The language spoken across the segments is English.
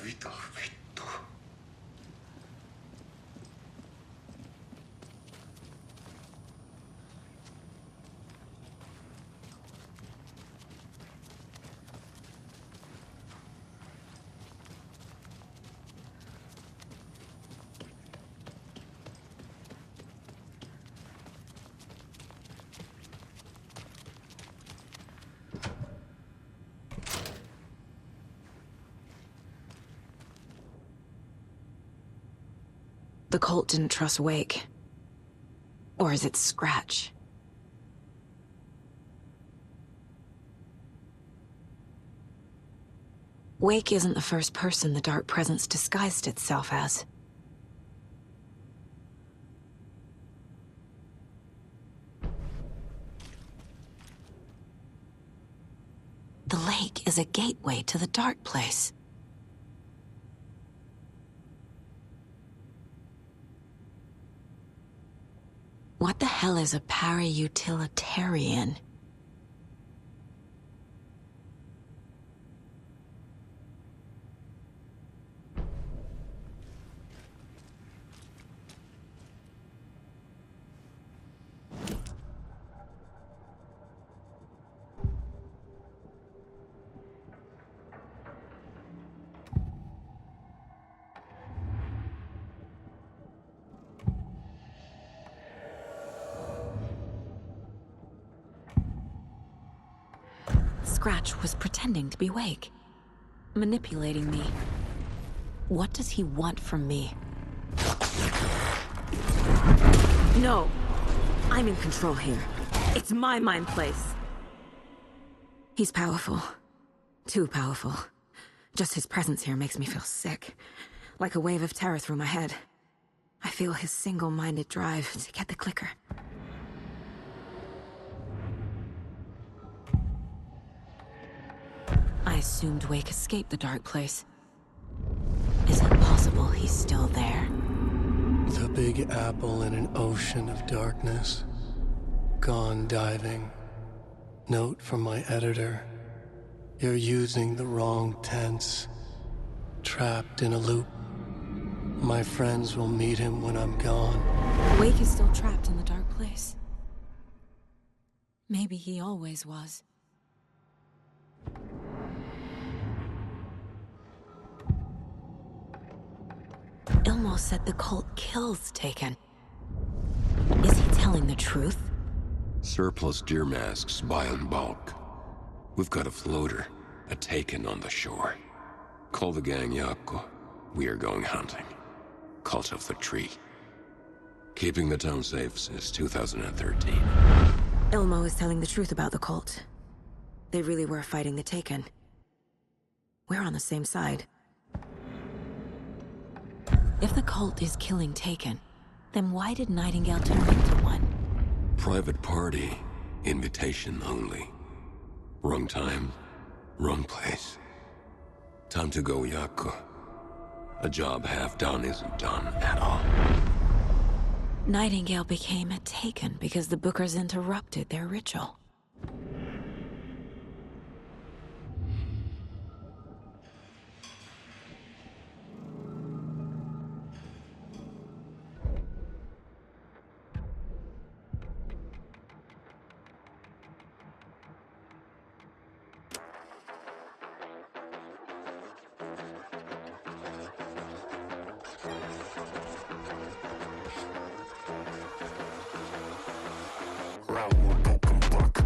Vita vittu. The cult didn't trust Wake. Or is it Scratch? Wake isn't the first person the Dark Presence disguised itself as. The lake is a gateway to the Dark Place. What the hell is a para-utilitarian? Scratch was pretending to be Wake, manipulating me. What does he want from me? No! I'm in control here. It's my mind place. He's powerful. Too powerful. Just his presence here makes me feel sick. Like a wave of terror through my head. I feel his single-minded drive to get the clicker. I assumed Wake escaped the Dark Place. Is it possible he's still there? The Big Apple in an ocean of darkness. Gone diving. Note from my editor. You're using the wrong tense. Trapped in a loop. My friends will meet him when I'm gone. Wake is still trapped in the Dark Place. Maybe he always was. Ilmo said the cult kills Taken. Is he telling the truth? Surplus deer masks buy in bulk. We've got a floater, a Taken on the shore. Call the gang Yako. We are going hunting. Cult of the Tree. Keeping the town safe since 2013. Ilmo is telling the truth about the cult. They really were fighting the Taken. We're on the same side. If the cult is killing Taken, then why did Nightingale turn into one? Private party. Invitation only. Wrong time, wrong place. Time to go, Yako. A job half done isn't done at all. Nightingale became a Taken because the Bookers interrupted their ritual. Raul Tokenbak.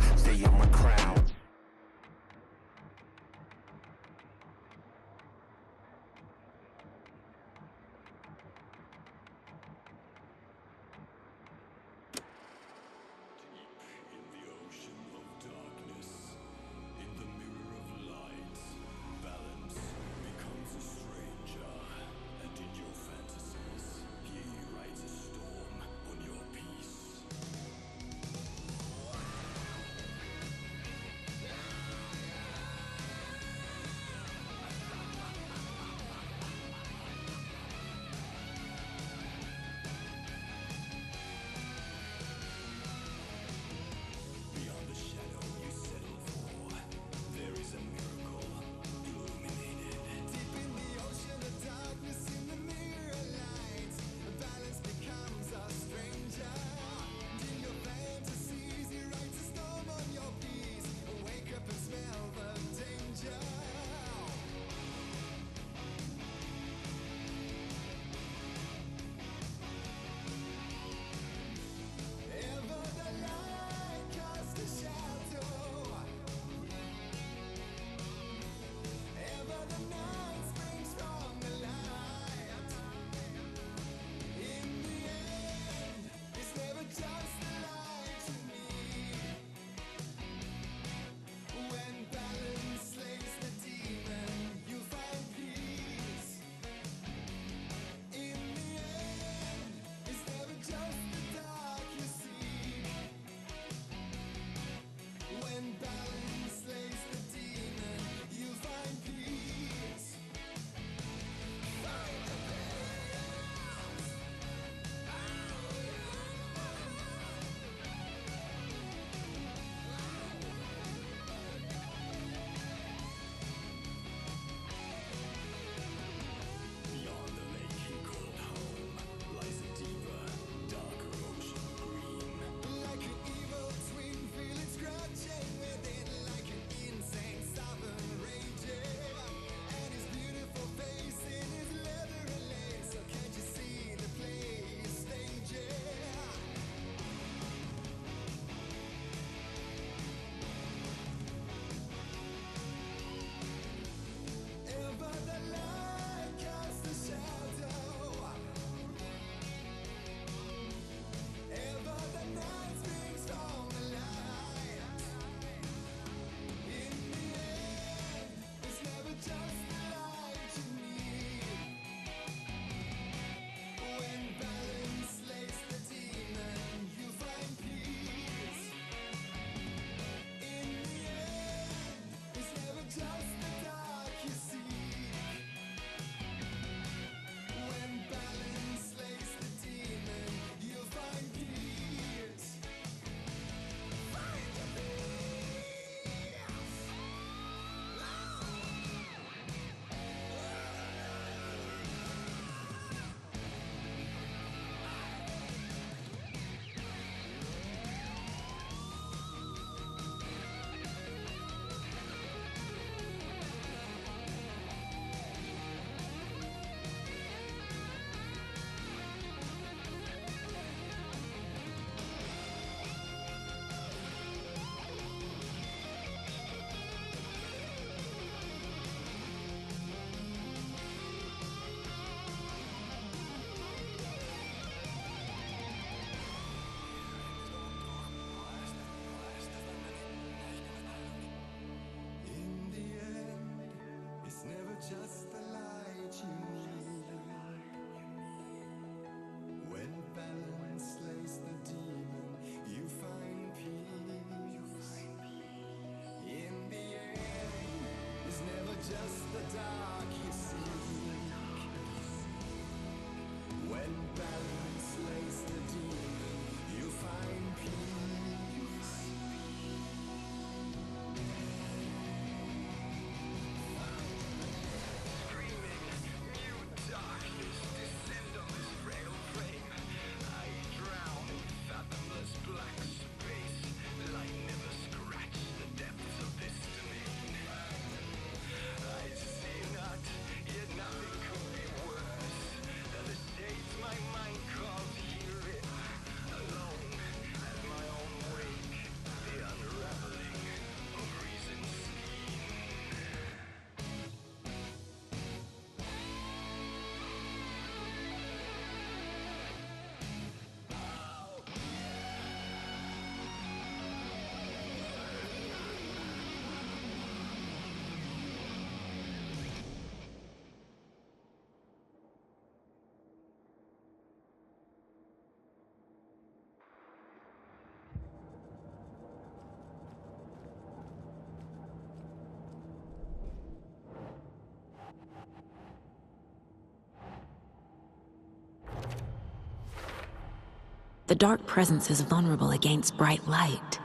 The dark presence is vulnerable against bright light.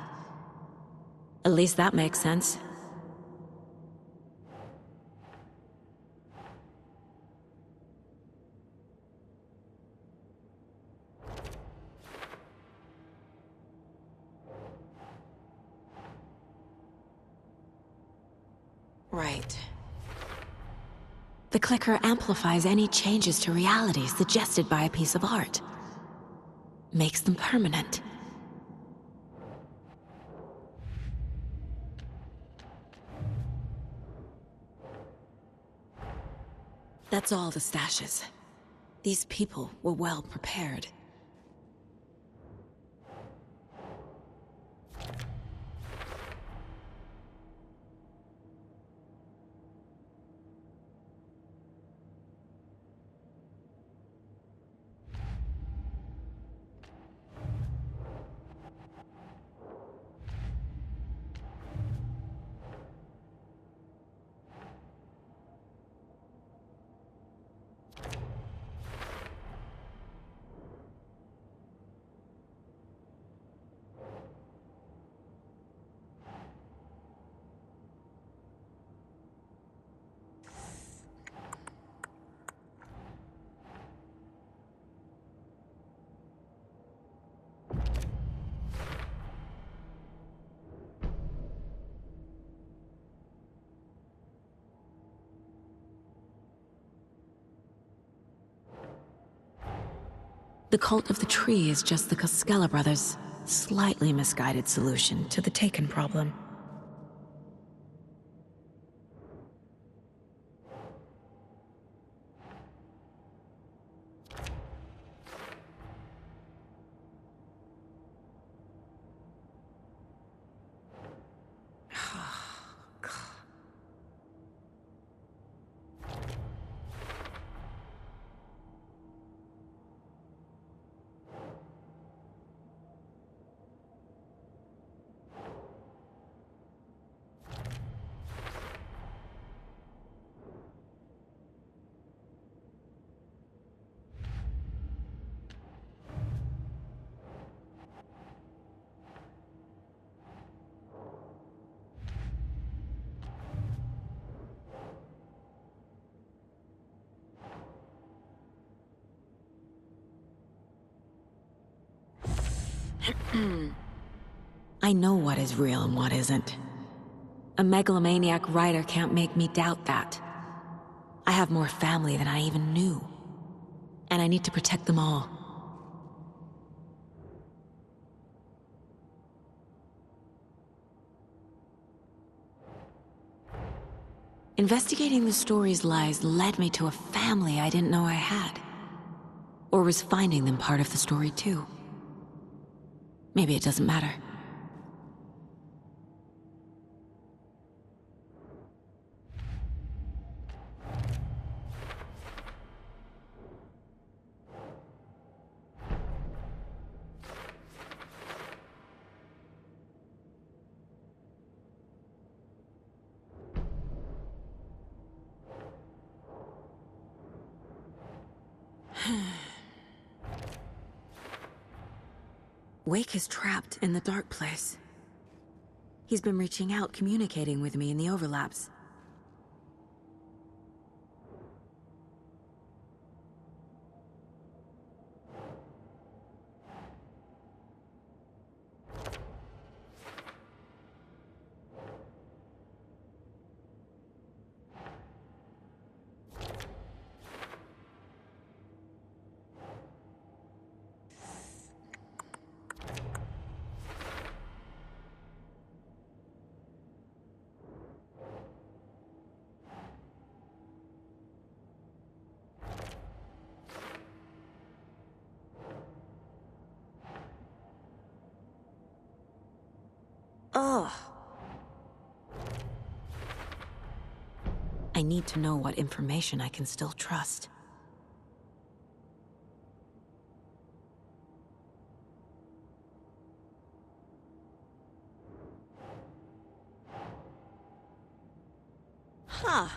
At least that makes sense. Right. The clicker amplifies any changes to reality suggested by a piece of art. Makes them permanent. That's all the stashes. These people were well prepared. The Cult of the Tree is just the Koskela brothers' slightly misguided solution to the Taken problem. I know what is real and what isn't. A megalomaniac writer can't make me doubt that. I have more family than I even knew. And I need to protect them all. Investigating the story's lies led me to a family I didn't know I had. Or was finding them part of the story too. Maybe it doesn't matter. Wake is trapped in the dark place. He's been reaching out, communicating with me in the overlaps. Ugh. I need to know what information I can still trust. Huh.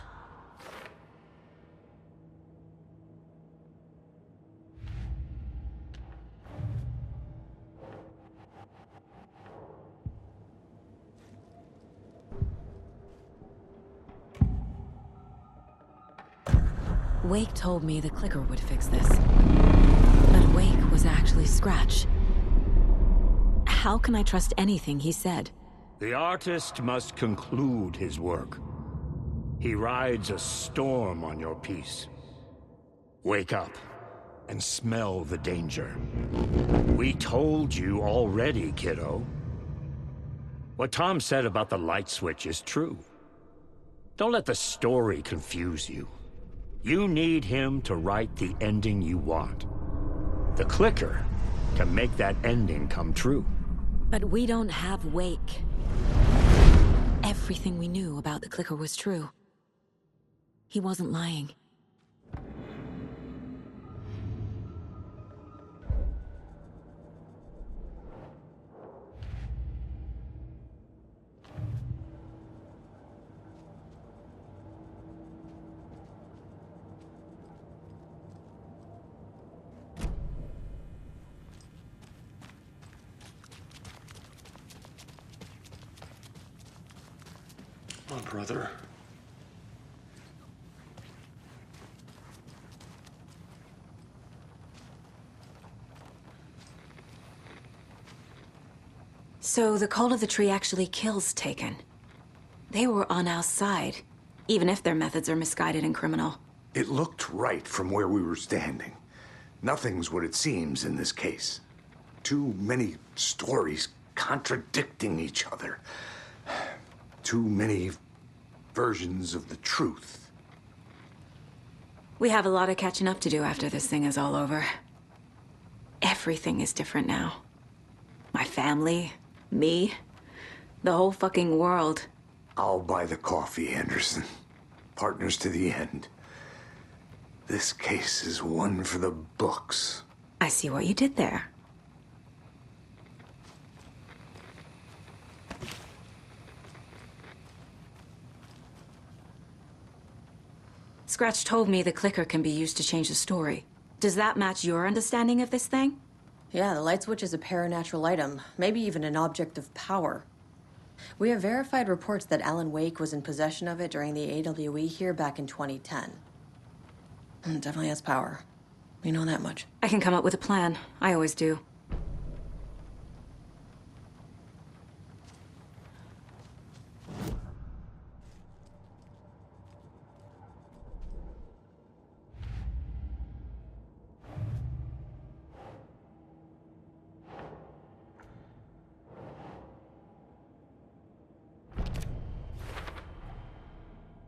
Wake told me the clicker would fix this. But Wake was actually Scratch. How can I trust anything he said? The artist must conclude his work. He rides a storm on your piece. Wake up and smell the danger. We told you already, kiddo. What Tom said about the light switch is true. Don't let the story confuse you. You need him to write the ending you want. The clicker can make that ending come true. But we don't have Wake. Everything we knew about the clicker was true. He wasn't lying. Come on, brother. So the Cult of the Tree actually kills Taken. They were on our side, even if their methods are misguided and criminal. It looked right from where we were standing. Nothing's what it seems in this case. Too many stories contradicting each other. Too many versions of the truth. We have a lot of catching up to do after this thing is all over. Everything is different now. My family, me, the whole fucking world. I'll buy the coffee, Anderson. Partners to the end. This case is one for the books. I see what you did there. Scratch told me the clicker can be used to change the story. Does that match your understanding of this thing? Yeah, the light switch is a paranatural item, maybe even an object of power. We have verified reports that Alan Wake was in possession of it during the AWE here back in 2010. It definitely has power. We know that much. I can come up with a plan. I always do.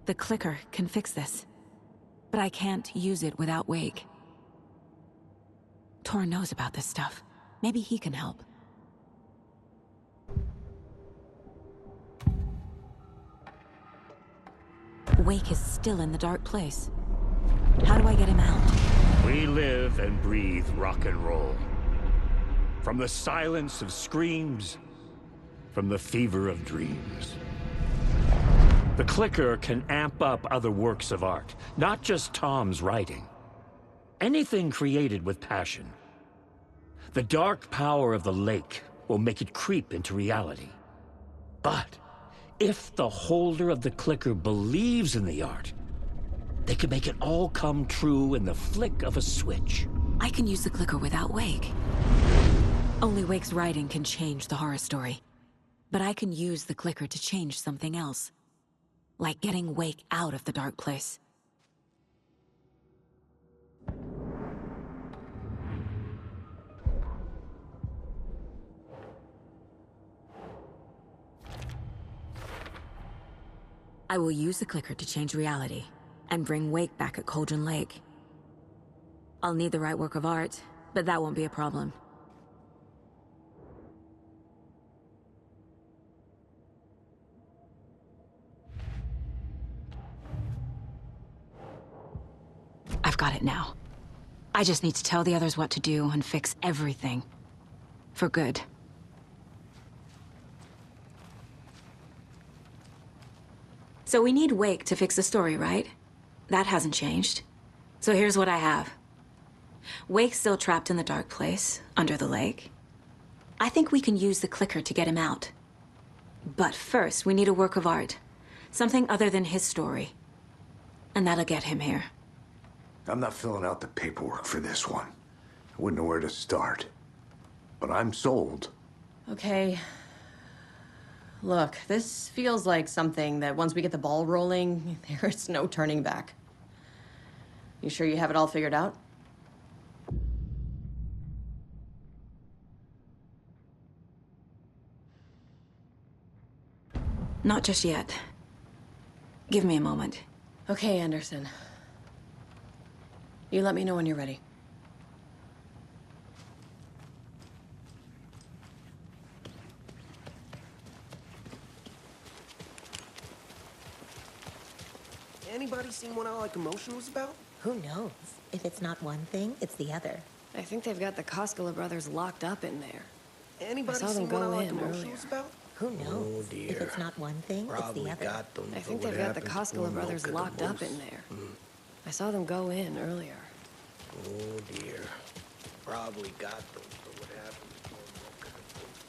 The clicker can fix this. But I can't use it without Wake. Tor knows about this stuff. Maybe he can help. Wake is still in the dark place. How do I get him out? We live and breathe rock and roll. From the silence of screams, from the fever of dreams. The clicker can amp up other works of art, not just Tom's writing. Anything created with passion. The dark power of the lake will make it creep into reality. But if the holder of the clicker believes in the art, they can make it all come true in the flick of a switch. I can use the clicker without Wake. Only Wake's writing can change the horror story. But I can use the clicker to change something else. Like getting Wake out of the dark place. I will use the clicker to change reality, and bring Wake back at Cauldron Lake. I'll need the right work of art, but that won't be a problem. I've got it now. I just need to tell the others what to do and fix everything. For good. So we need Wake to fix the story, right? That hasn't changed. So here's what I have. Wake's still trapped in the dark place, under the lake. I think we can use the clicker to get him out. But first, we need a work of art. Something other than his story. And that'll get him here. I'm not filling out the paperwork for this one. I wouldn't know where to start. But I'm sold. Okay. Look, this feels like something that once we get the ball rolling, there's no turning back. You sure you have it all figured out? Not just yet. Give me a moment. Okay, Anderson. You let me know when you're ready. Anybody seen what all that commotion was about? Who knows? If it's not one thing, it's the other. I think they've got the Koskela brothers locked up in there. Anybody I saw them seen what all go that in commotion earlier. was about? Who knows? dear. If it's not one thing, Probably it's the other. got them. I think but they've what got the happens Koskela when brothers Mocha the locked up most? in there. I saw them go in earlier. Oh dear. Probably got them. But what happens when Mocha the most?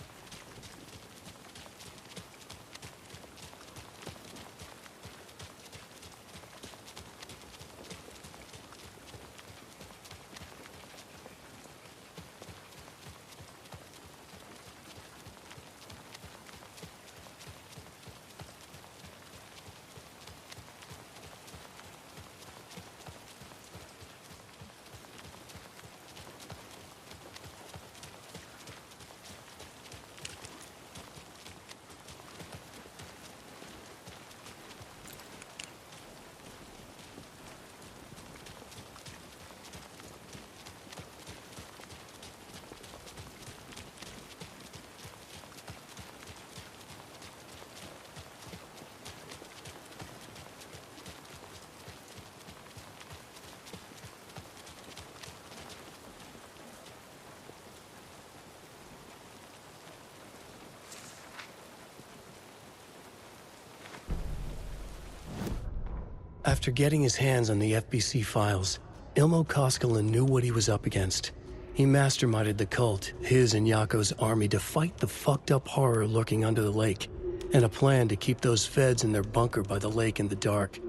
After getting his hands on the FBC files, Ilmo Koskela knew what he was up against. He masterminded the cult, his and Yako's army, to fight the fucked up horror lurking under the lake, and a plan to keep those feds in their bunker by the lake in the dark.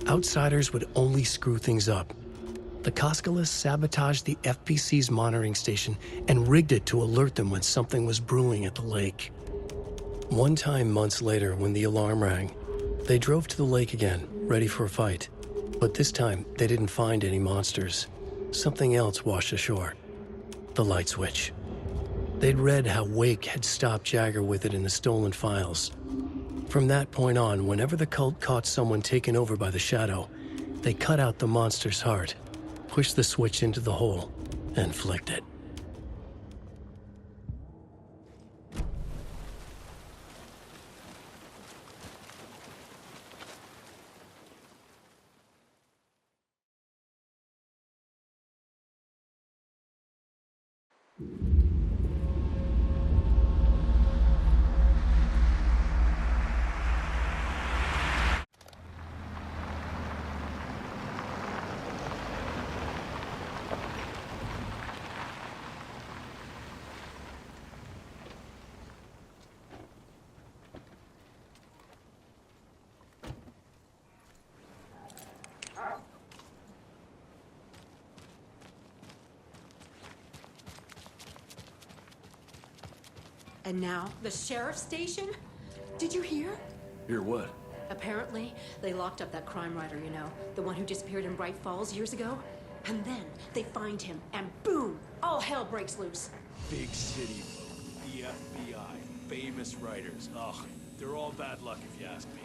Outsiders would only screw things up. The Koskelas sabotaged the FBC's monitoring station and rigged it to alert them when something was brewing at the lake. One time months later, when the alarm rang, they drove to the lake again, ready for a fight. But this time, they didn't find any monsters. Something else washed ashore. The light switch. They'd read how Wake had stopped Jagger with it in the stolen files. From that point on, whenever the cult caught someone taken over by the Shadow, they cut out the monster's heart, pushed the switch into the hole, and flicked it. And now, the sheriff's station? Did you hear? Hear what? Apparently, they locked up that crime writer, you know, the one who disappeared in Bright Falls years ago. And then they find him, and boom, all hell breaks loose. Big city, the FBI, famous writers. Ugh, they're all bad luck if you ask me.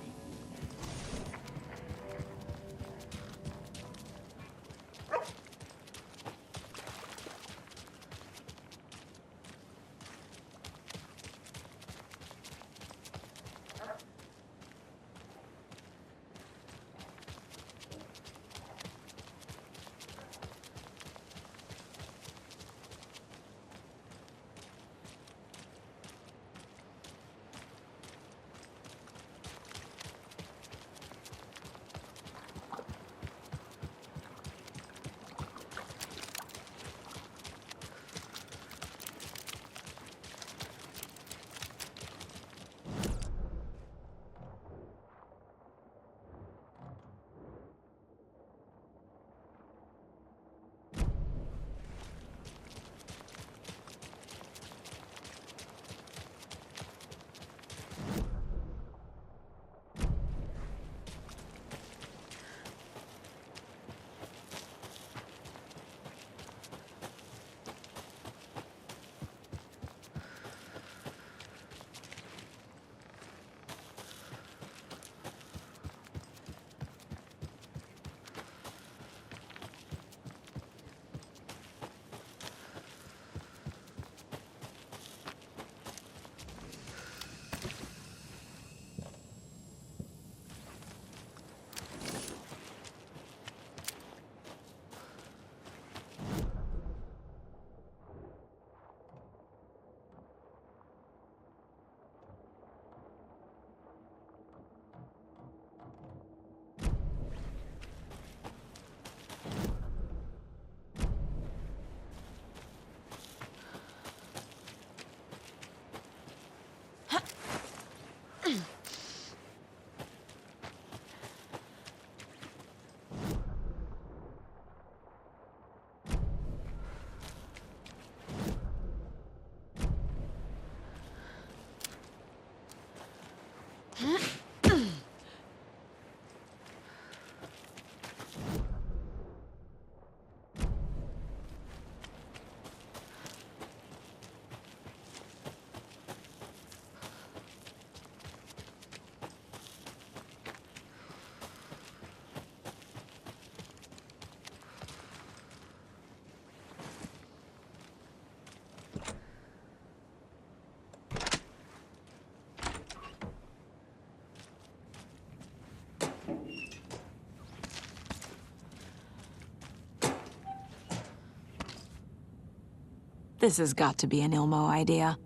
This has got to be an Ilmo idea.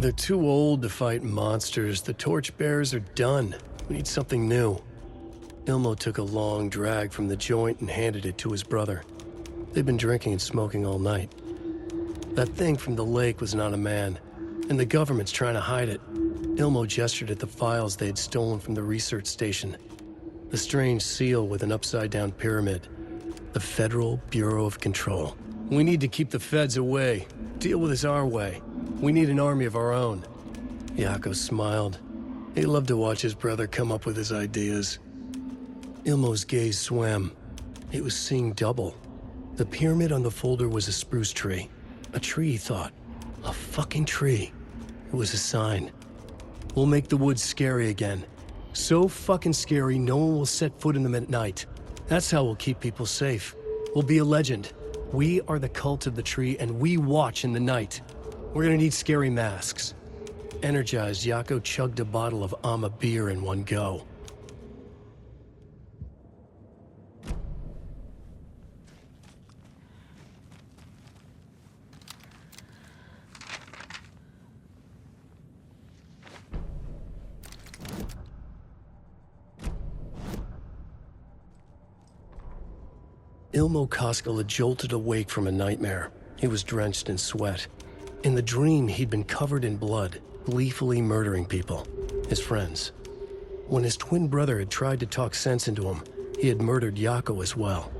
They're too old to fight monsters. The torchbearers are done. We need something new. Ilmo took a long drag from the joint and handed it to his brother. They'd been drinking and smoking all night. That thing from the lake was not a man, and the government's trying to hide it. Ilmo gestured at the files they had stolen from the research station. The strange seal with an upside-down pyramid. The Federal Bureau of Control. We need to keep the feds away. Deal with this our way. We need an army of our own. Yako smiled. He loved to watch his brother come up with his ideas. Ilmo's gaze swam. He was seeing double. The pyramid on the folder was a spruce tree. A tree, he thought. A fucking tree. It was a sign. We'll make the woods scary again. So fucking scary, no one will set foot in them at night. That's how we'll keep people safe. We'll be a legend. We are the cult of the tree, and we watch in the night. We're gonna need scary masks. Energized, Yako chugged a bottle of Ama beer in one go. Ilmo Koskela jolted awake from a nightmare. He was drenched in sweat. In the dream, he'd been covered in blood, gleefully murdering people, his friends. When his twin brother had tried to talk sense into him, he had murdered Yako as well.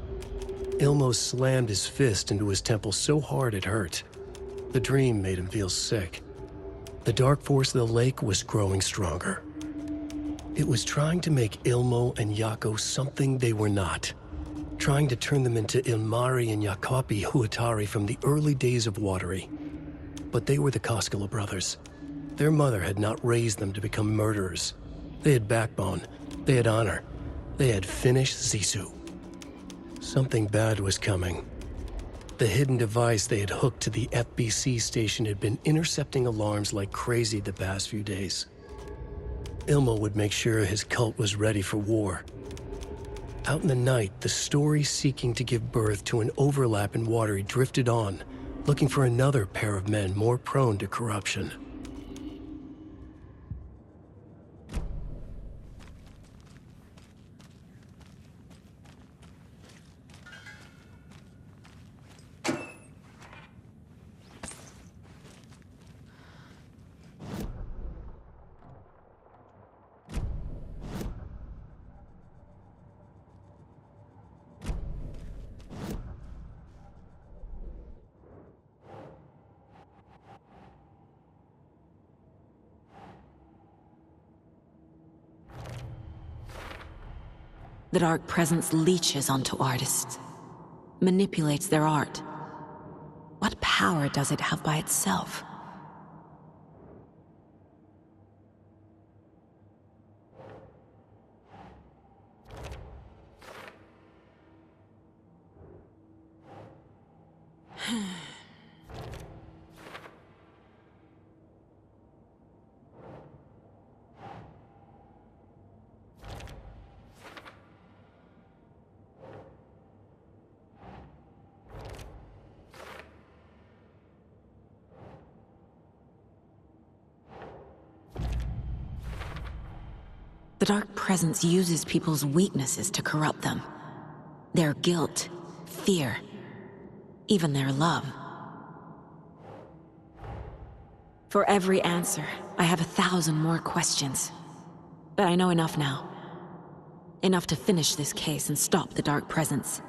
Ilmo slammed his fist into his temple so hard it hurt. The dream made him feel sick. The dark force of the lake was growing stronger. It was trying to make Ilmo and Yako something they were not. Trying to turn them into Ilmari and Jacopi Huatari from the early days of Watery. But they were the Koskela brothers. Their mother had not raised them to become murderers. They had backbone. They had honor. They had finished Zissou. Something bad was coming. The hidden device they had hooked to the FBC station had been intercepting alarms like crazy the past few days. Ilmo would make sure his cult was ready for war. Out in the night, the story seeking to give birth to an overlap in Watery drifted on, looking for another pair of men more prone to corruption. The Dark Presence leeches onto artists, manipulates their art. What power does it have by itself? The Dark Presence uses people's weaknesses to corrupt them. Their guilt, fear, even their love. For every answer, I have 1,000 more questions. But I know enough now. Enough to finish this case and stop the Dark Presence.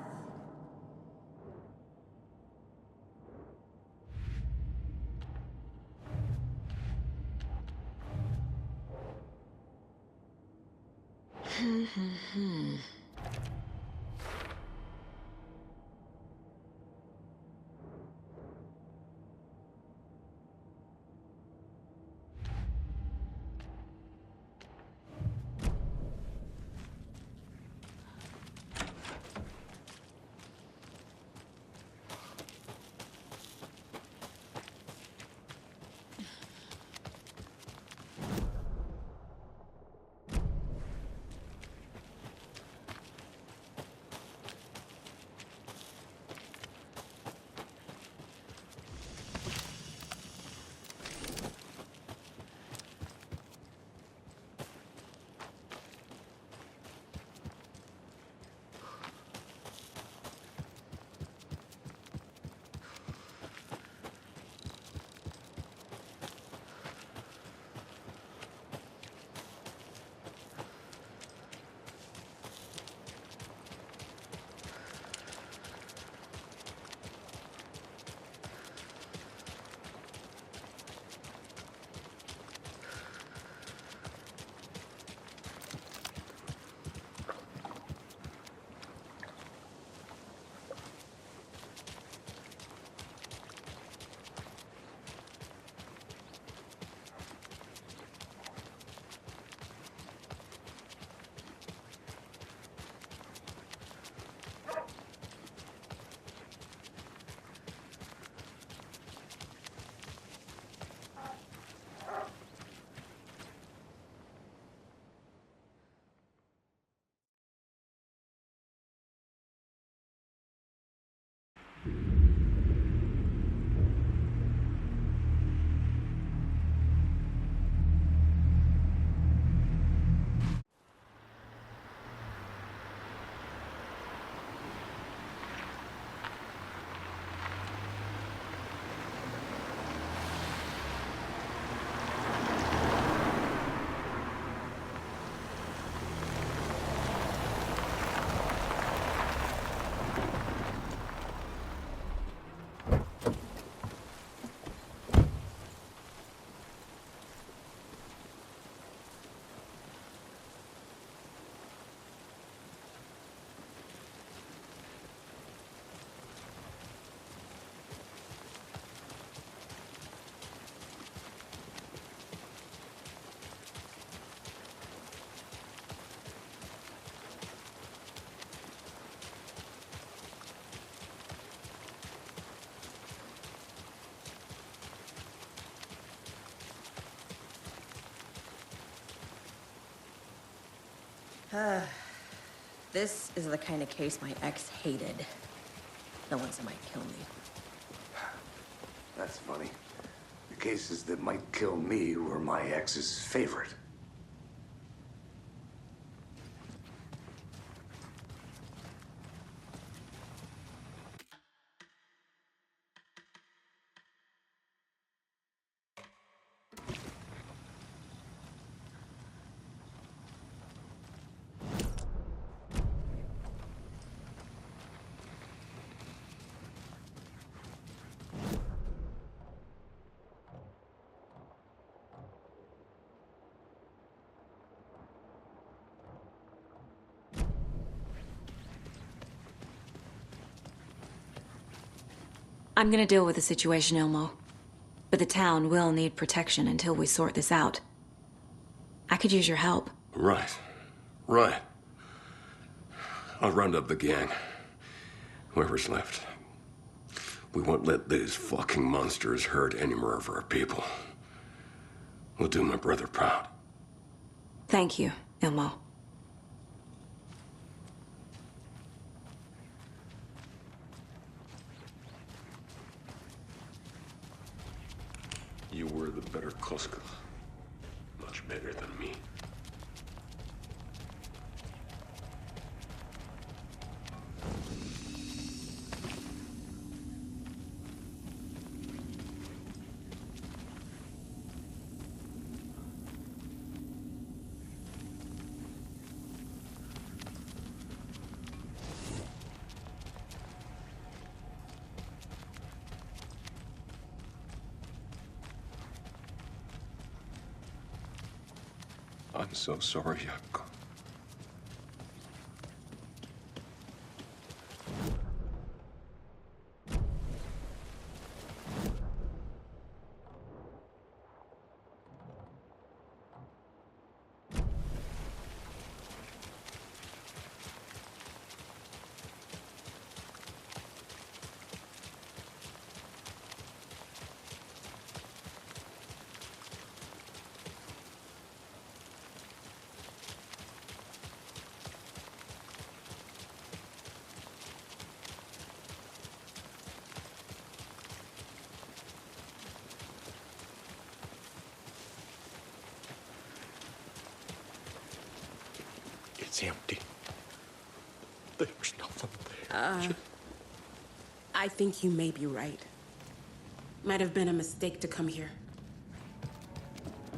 This is the kind of case my ex hated. The ones that might kill me. That's funny. The cases that might kill me were my ex's favorite. I'm gonna deal with the situation, Ilmo. But the town will need protection until we sort this out. I could use your help. Right. I'll round up the gang. Whoever's left. We won't let these fucking monsters hurt any more of our people. We'll do my brother proud. Thank you, Ilmo. You were the better Koska. Much better than me. I'm so sorry, Jaakko. It's empty. There's nothing there. I think you may be right. Might have been a mistake to come here.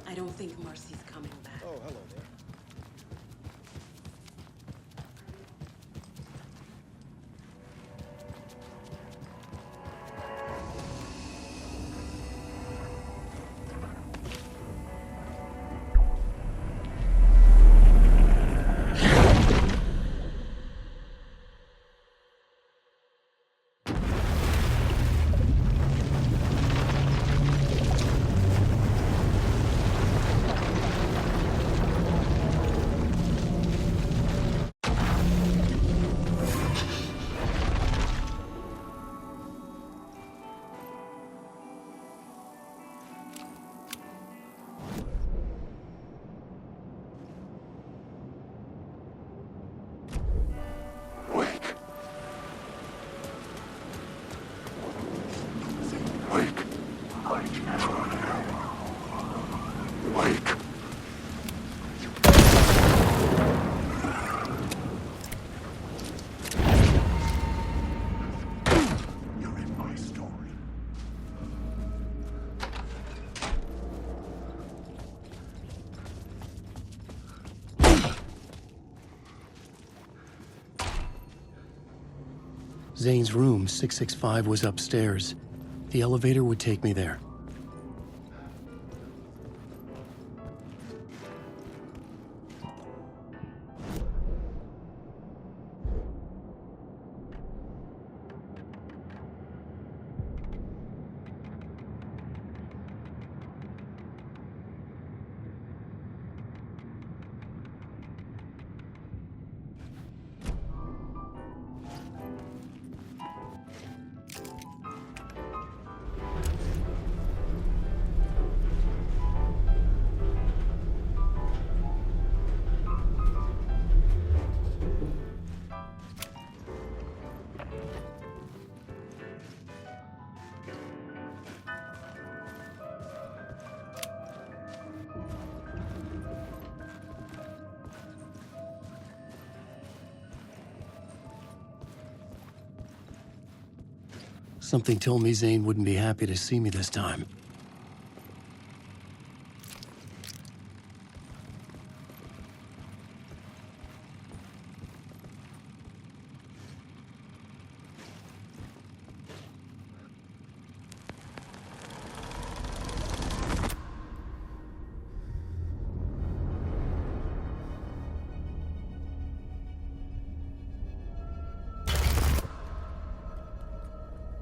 I don't think Marcy's coming back. Oh, hello there. Zane's room, 665, was upstairs. The elevator would take me there. Something told me Zane wouldn't be happy to see me this time.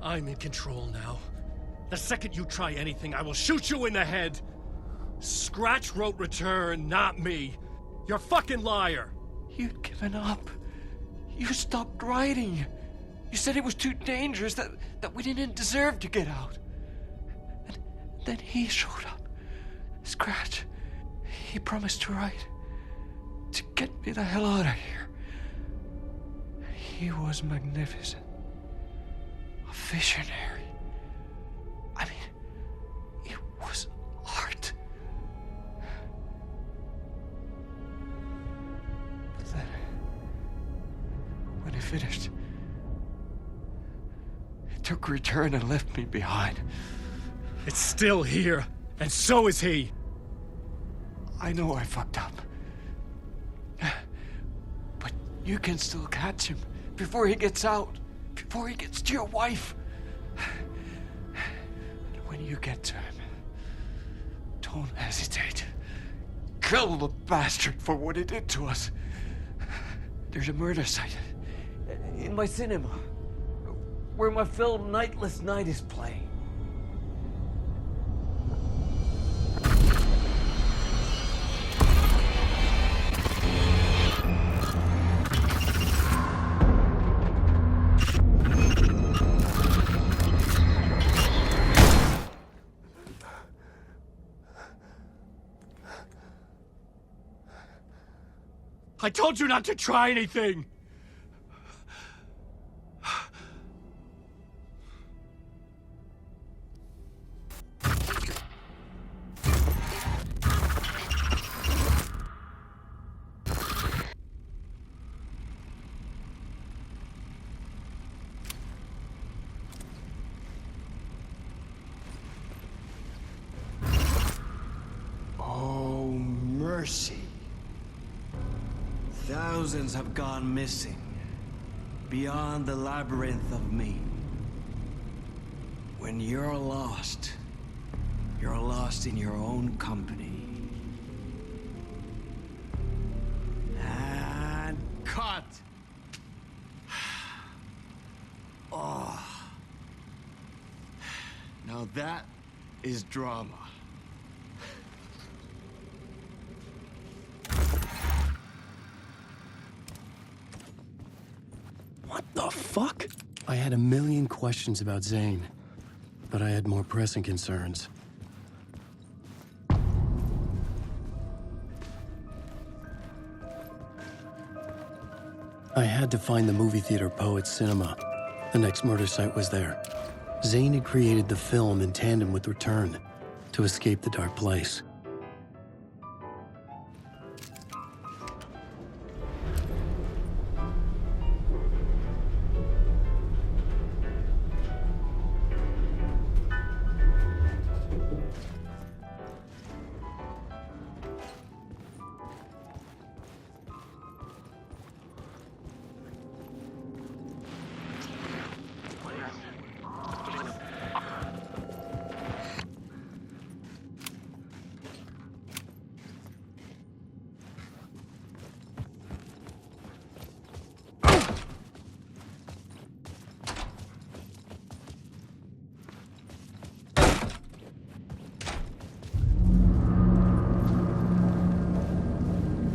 I'm in control now. The second you try anything, I will shoot you in the head! Scratch wrote return, not me. You're a fucking liar! You'd given up. You stopped writing. You said it was too dangerous, that we didn't deserve to get out. And then he showed up. Scratch. He promised to write. To get me the hell out of here. He was magnificent. A visionary. I mean, it was art. But then, when he finished, he took return and left me behind. It's still here, and so is he. I know I fucked up. But you can still catch him before he gets out, before he gets to your wife. And when you get to him, don't hesitate. Kill the bastard for what he did to us. There's a murder site in my cinema where my film Nightless Night is playing. I told you not to try anything! Oh, mercy. Thousands have gone missing, beyond the labyrinth of me. When you're lost in your own company. And cut! Oh. Now that is drama. What the fuck? I had a million questions about Zane, but I had more pressing concerns. I had to find the movie theater Poets Cinema. The next murder site was there. Zane had created the film in tandem with Return to escape the dark place.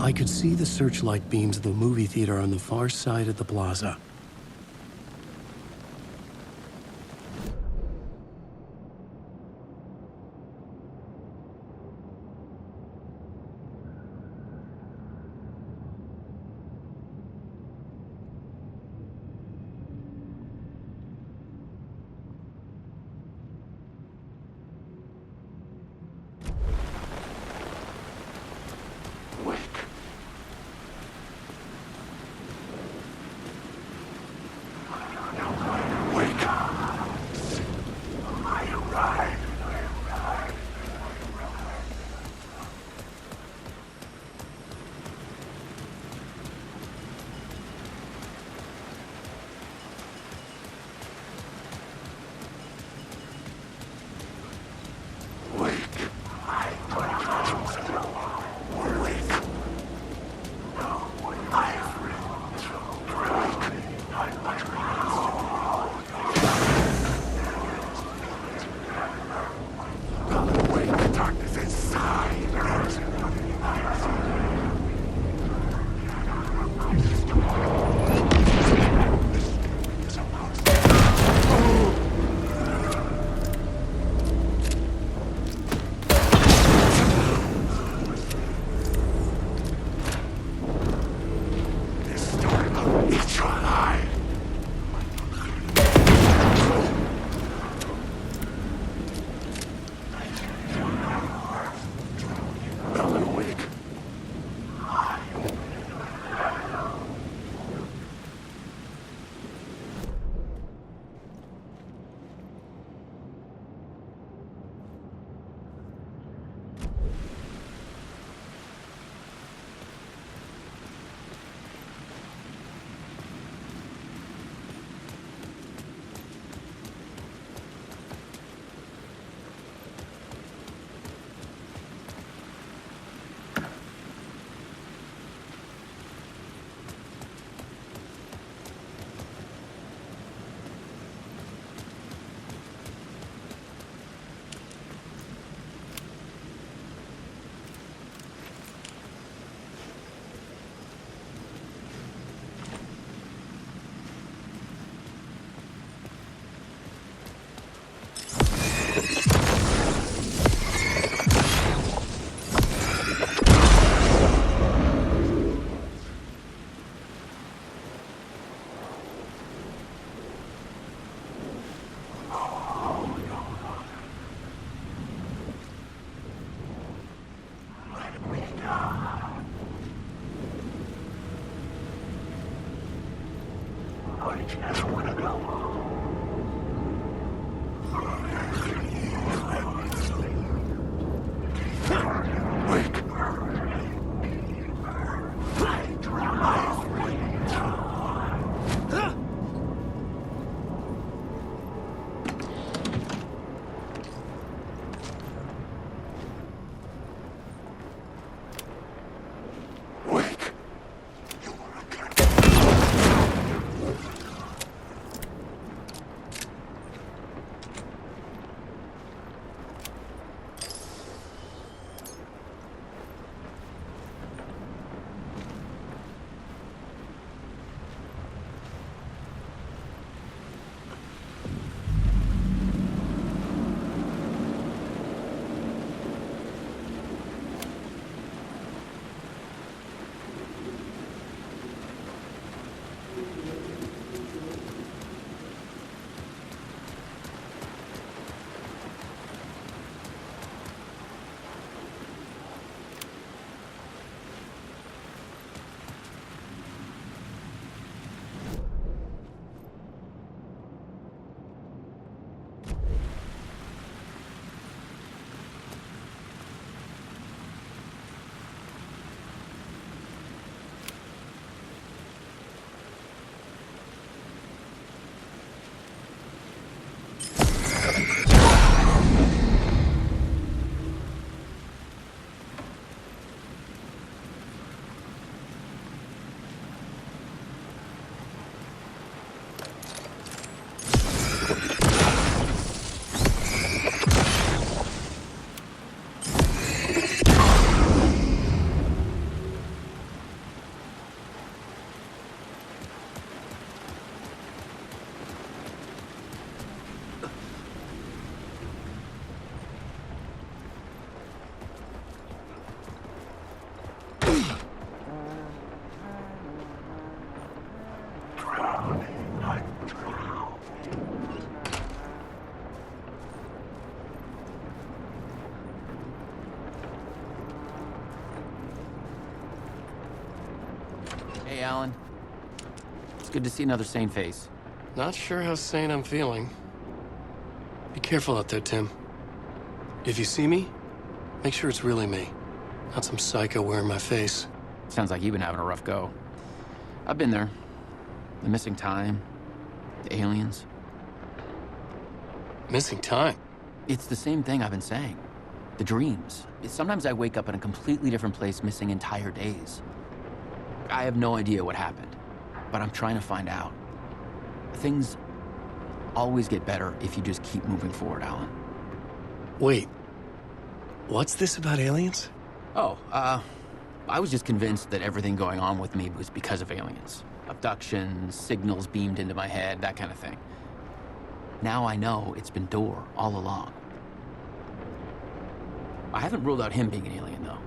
I could see the searchlight beams of the movie theater on the far side of the plaza. Hey, Alan. It's good to see another sane face. Not sure how sane I'm feeling. Be careful out there, Tim. If you see me, make sure it's really me, not some psycho wearing my face. Sounds like you've been having a rough go. I've been there. The missing time, the aliens. Missing time? It's the same thing I've been saying. The dreams. Sometimes I wake up in a completely different place, missing entire days. I have no idea what happened, but I'm trying to find out. Things always get better if you just keep moving forward, Alan. Wait, what's this about aliens? Oh, I was just convinced that everything going on with me was because of aliens. Abductions, signals beamed into my head, that kind of thing. Now I know it's been Door all along. I haven't ruled out him being an alien, though.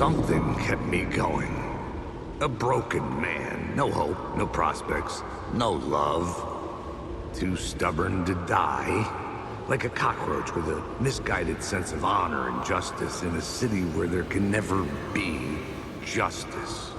Something kept me going. A broken man. No hope, no prospects, no love. Too stubborn to die. Like a cockroach with a misguided sense of honor and justice in a city where there can never be justice.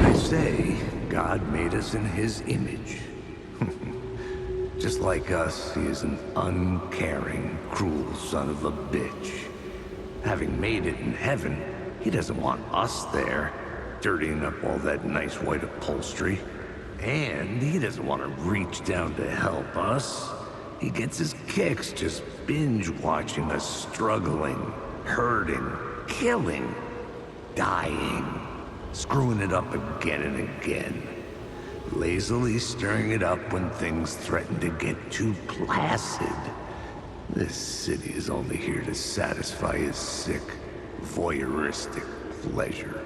I say, God made us in his image. Just like us, he is an uncaring, cruel son of a bitch. Having made it in heaven, he doesn't want us there, dirtying up all that nice white upholstery. And he doesn't want to reach down to help us. He gets his kicks just binge-watching us struggling, hurting, killing, dying, screwing it up again and again. Lazily stirring it up when things threaten to get too placid. This city is only here to satisfy his sick, voyeuristic pleasure.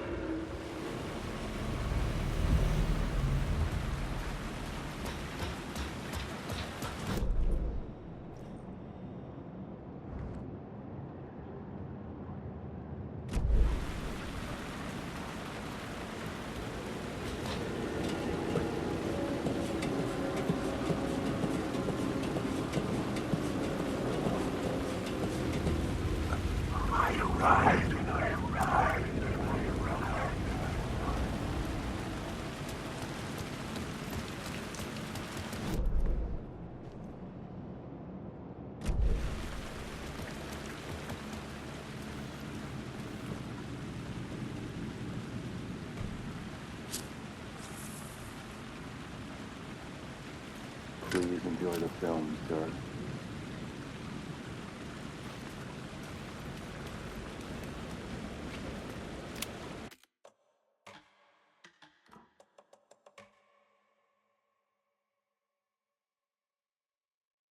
Please enjoy the film, sir.